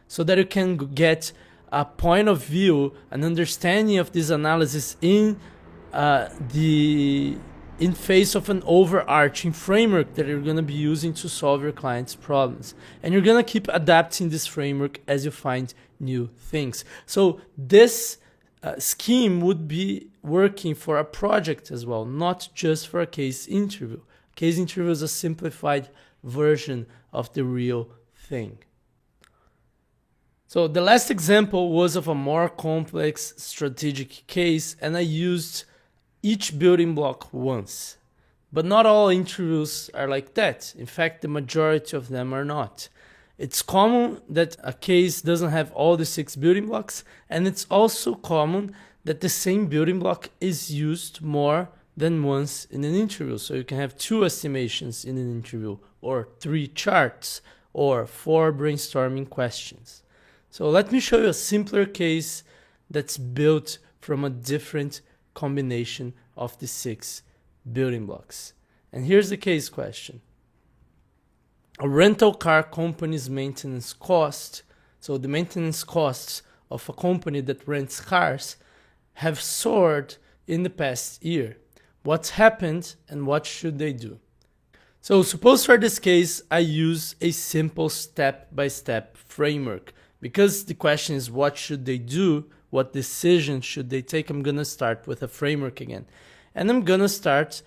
so that you can get a point of view, an understanding of this analysis in face of an overarching framework that you're going to be using to solve your client's problems. And you're going to keep adapting this framework as you find new things. So this scheme would be working for a project as well, not just for a case interview. Case interview is a simplified version of the real thing. So the last example was of a more complex strategic case, and I used each building block once. But not all interviews are like that. In fact, the majority of them are not. It's common that a case doesn't have all the 6 building blocks, and it's also common that the same building block is used more than once in an interview. So you can have 2 estimations in an interview, or 3 charts, or 4 brainstorming questions. So let me show you a simpler case that's built from a different combination of the 6 building blocks. And here's the case question. A rental car company's maintenance cost, so the maintenance costs of a company that rents cars, have soared in the past year. What's happened and what should they do? So suppose for this case I use a simple step-by-step framework. Because the question is what should they do, what decisions should they take, I'm going to start with a framework again. And I'm going to start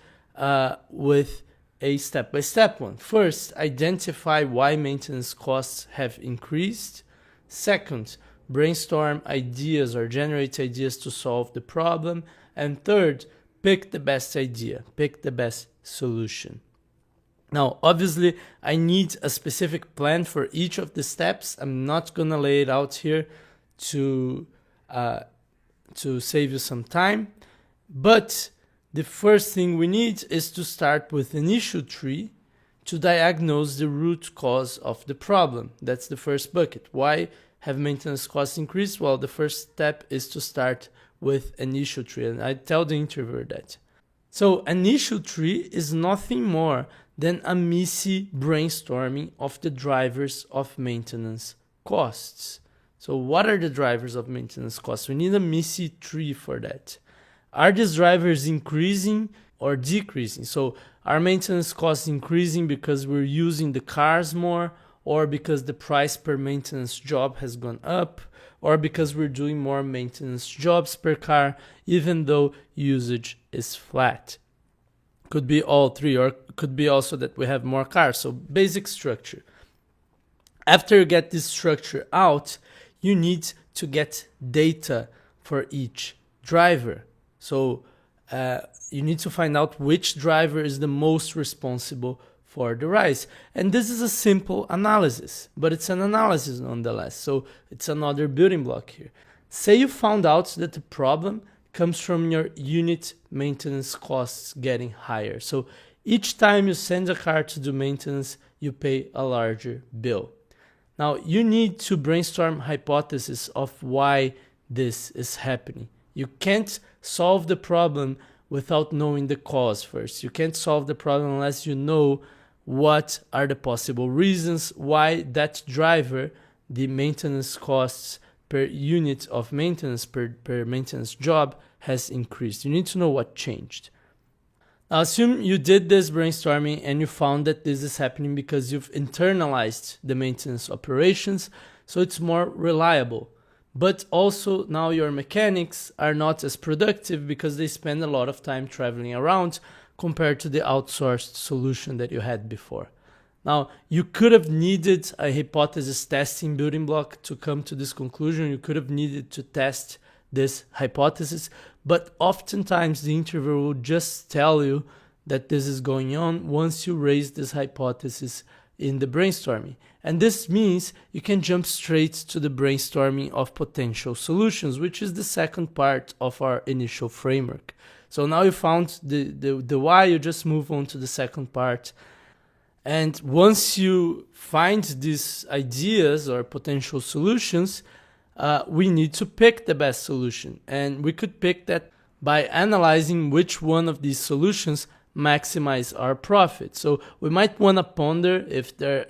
with a step-by-step one. First, identify why maintenance costs have increased. Second, brainstorm ideas or generate ideas to solve the problem. And third, pick the best idea, pick the best solution. Now, obviously, I need a specific plan for each of the steps. I'm not going to lay it out here to save you some time. But the first thing we need is to start with an issue tree to diagnose the root cause of the problem. That's the first bucket. Why have maintenance costs increased? Well, the first step is to start with an issue tree, and I tell the interviewer that. So an issue tree is nothing more than a messy brainstorming of the drivers of maintenance costs. So what are the drivers of maintenance costs? We need a messy tree for that. Are these drivers increasing or decreasing? So are maintenance costs increasing because we're using the cars more, or because the price per maintenance job has gone up, or because we're doing more maintenance jobs per car even though usage is flat? Could be all three, or could be also that we have more cars. So basic structure. After you get this structure out, you need to get data for each driver. So you need to find out which driver is the most responsible for the rise. And this is a simple analysis, but it's an analysis nonetheless. So it's another building block here. Say you found out that the problem comes from your unit maintenance costs getting higher. So each time you send a car to do maintenance, you pay a larger bill. Now you need to brainstorm hypotheses of why this is happening. You can't solve the problem without knowing the cause first. You can't solve the problem unless you know what are the possible reasons why that driver, the maintenance costs per unit of maintenance, per maintenance job, has increased. You need to know what changed. Now assume you did this brainstorming and you found that this is happening because you've internalized the maintenance operations, so it's more reliable. But also now your mechanics are not as productive because they spend a lot of time traveling around compared to the outsourced solution that you had before. Now, you could have needed a hypothesis testing building block to come to this conclusion. You could have needed to test this hypothesis, but oftentimes the interviewer will just tell you that this is going on once you raise this hypothesis in the brainstorming. And this means you can jump straight to the brainstorming of potential solutions, which is the second part of our initial framework. So now you found the why, you just move on to the second part. And once you find these ideas or potential solutions, we need to pick the best solution. And we could pick that by analyzing which one of these solutions maximize our profit. So we might want to ponder if there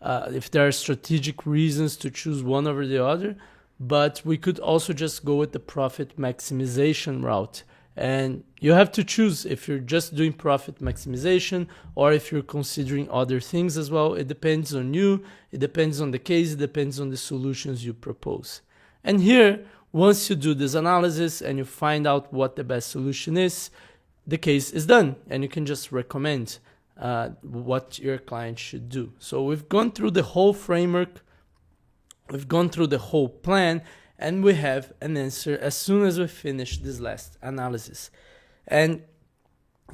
are strategic reasons to choose one over the other, but we could also just go with the profit maximization route. And you have to choose if you're just doing profit maximization or if you're considering other things as well. It depends on you, it depends on the case, it depends on the solutions you propose. And here, once you do this analysis and you find out what the best solution is, the case is done and you can just recommend what your client should do. So we've gone through the whole framework, we've gone through the whole plan, and we have an answer as soon as we finish this last analysis. And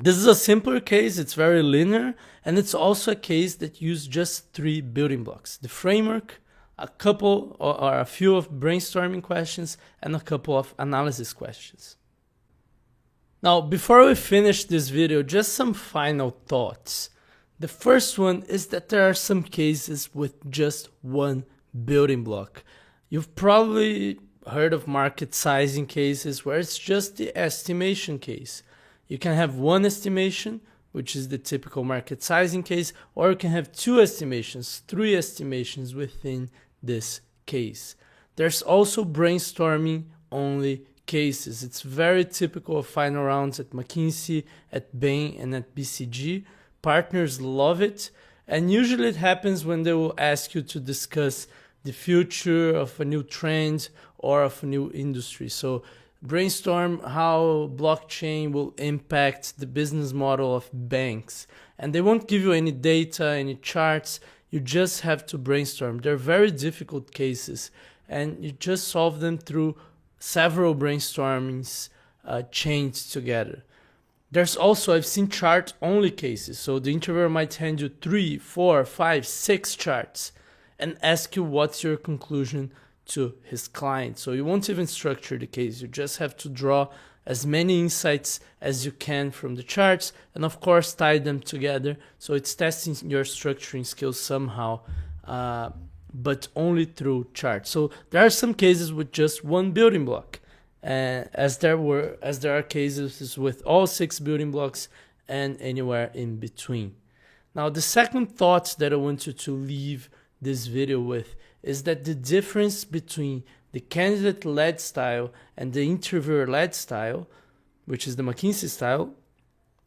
This is a simpler case, it's very linear, and it's also a case that uses just 3 building blocks: the framework, a couple or a few of brainstorming questions, and a couple of analysis questions. Now, before we finish this video, just some final thoughts. The first one is that there are some cases with just 1 building block. You've probably heard of market sizing cases where it's just the estimation case. You can have 1 estimation, which is the typical market sizing case, or you can have 2 estimations, 3 estimations within this case. There's also brainstorming only cases. It's very typical of final rounds at McKinsey, at Bain, and at BCG. Partners love it, and usually it happens when they will ask you to discuss the future of a new trend or of a new industry. So brainstorm how blockchain will impact the business model of banks. And they won't give you any data, any charts. You just have to brainstorm. They're very difficult cases, and you just solve them through several brainstormings chained together. There's also, I've seen chart-only cases. So the interviewer might hand you 3, 4, 5, 6 charts and ask you what's your conclusion to his client. So you won't even structure the case. You just have to draw as many insights as you can from the charts, and of course tie them together. So it's testing your structuring skills somehow, but only through charts. So there are some cases with just 1 building block, as there are cases with all 6 building blocks and anywhere in between. Now, the second thought that I want you to leave this video with is that the difference between the candidate-led style and the interviewer-led style, which is the McKinsey style,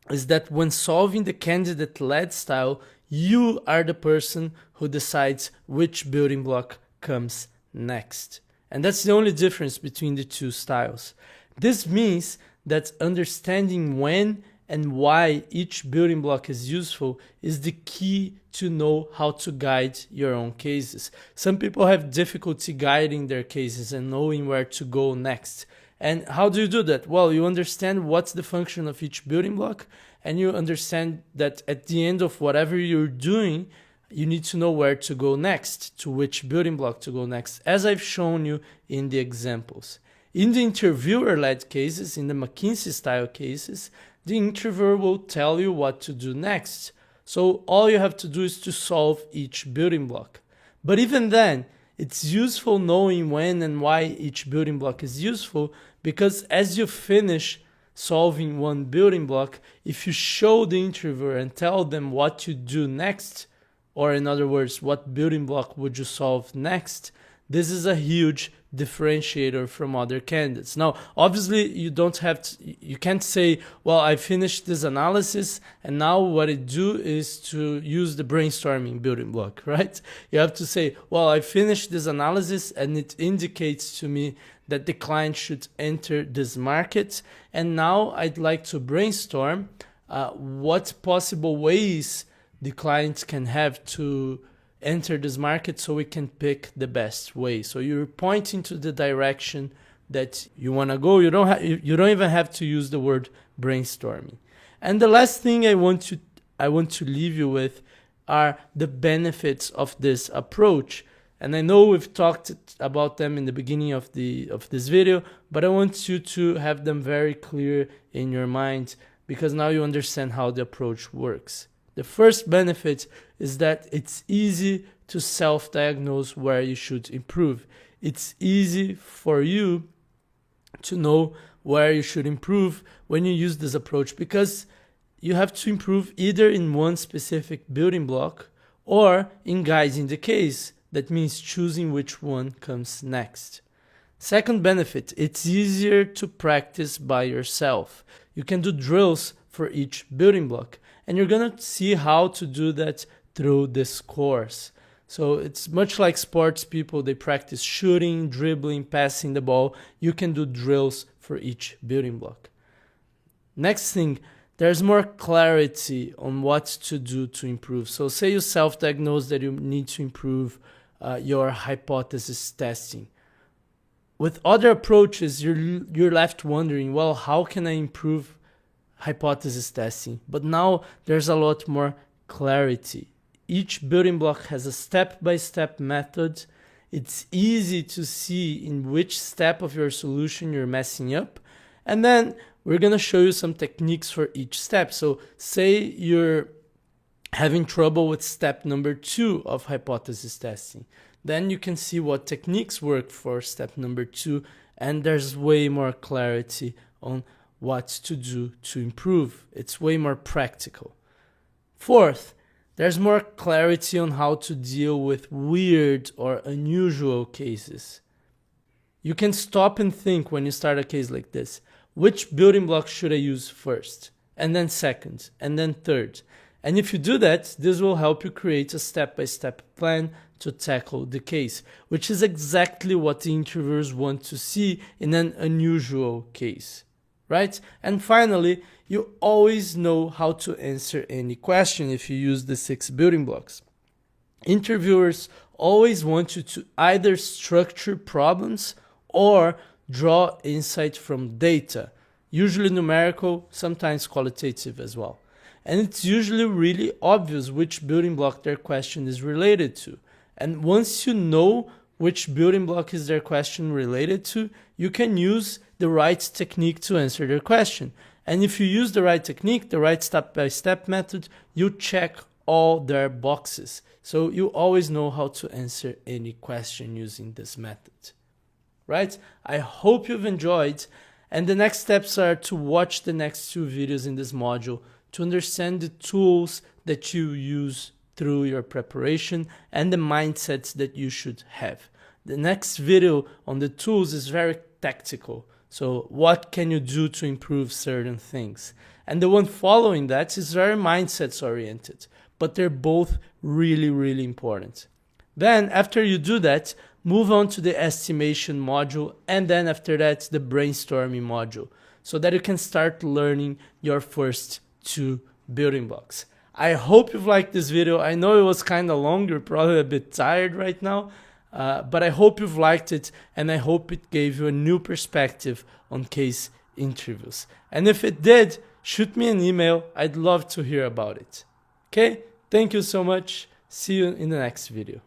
is that when solving the candidate-led style, you are the person who decides which building block comes next. And that's the only difference between the 2 styles. This means that understanding when and why each building block is useful is the key to know how to guide your own cases. Some people have difficulty guiding their cases and knowing where to go next. And how do you do that? Well, you understand what's the function of each building block, and you understand that at the end of whatever you're doing, you need to know where to go next, to which building block to go next, as I've shown you in the examples. In the interviewer-led cases, in the McKinsey style cases, the interviewer will tell you what to do next. So all you have to do is to solve each building block. But even then, it's useful knowing when and why each building block is useful, because as you finish solving 1 building block, if you show the interviewer and tell them what to do next, or in other words, what building block would you solve next, this is a huge differentiator from other candidates. Now, obviously, you can't say, well, I finished this analysis and now what I do is to use the brainstorming building block, right? You have to say, well, I finished this analysis and it indicates to me that the client should enter this market. And now I'd like to brainstorm what possible ways the client can have to enter this market so we can pick the best way. So you're pointing to the direction that you want to go. You don't even have to use the word brainstorming. And the last thing I want to leave you with are the benefits of this approach. And I know we've talked about them in the beginning of this video, but I want you to have them very clear in your mind, because now you understand how the approach works. The first benefit is that it's easy to self-diagnose where you should improve. It's easy for you to know where you should improve when you use this approach, because you have to improve either in one specific building block or in guiding the case. That means choosing which one comes next. Second benefit, it's easier to practice by yourself. You can do drills for each building block, and you're gonna see how to do that through this course. So it's much like sports people, they practice shooting, dribbling, passing the ball. You can do drills for each building block. Next thing, there's more clarity on what to do to improve. So say you self-diagnose that you need to improve your hypothesis testing. With other approaches, you're left wondering, well, how can I improve hypothesis testing, but now there's a lot more clarity. Each building block has a step-by-step method. It's easy to see in which step of your solution you're messing up. And then we're going to show you some techniques for each step. So say you're having trouble with step number 2 of hypothesis testing. Then you can see what techniques work for step number 2, and there's way more clarity on what to do to improve. It's way more practical. Fourth, there's more clarity on how to deal with weird or unusual cases. You can stop and think when you start a case like this. Which building block should I use first? And then second, and then third. And if you do that, this will help you create a step-by-step plan to tackle the case, which is exactly what the interviewers want to see in an unusual case, right? And finally, you always know how to answer any question if you use the 6 building blocks. Interviewers always want you to either structure problems or draw insight from data, usually numerical, sometimes qualitative as well. And it's usually really obvious which building block their question is related to. And once you know which building block is their question related to, you can use the right technique to answer their question. And if you use the right technique, the right step-by-step method, you check all their boxes. So you always know how to answer any question using this method, right? I hope you've enjoyed. And the next steps are to watch the next 2 videos in this module to understand the tools that you use through your preparation and the mindsets that you should have. The next video on the tools is very tactical. So what can you do to improve certain things? And the one following that is very mindsets oriented, but they're both really, really important. Then after you do that, move on to the estimation module, and then after that, the brainstorming module, so that you can start learning your first 2 building blocks. I hope you've liked this video. I know it was kind of long. You're probably a bit tired right now, but I hope you've liked it, and I hope it gave you a new perspective on case interviews. And if it did, shoot me an email. I'd love to hear about it. Okay? Thank you so much. See you in the next video.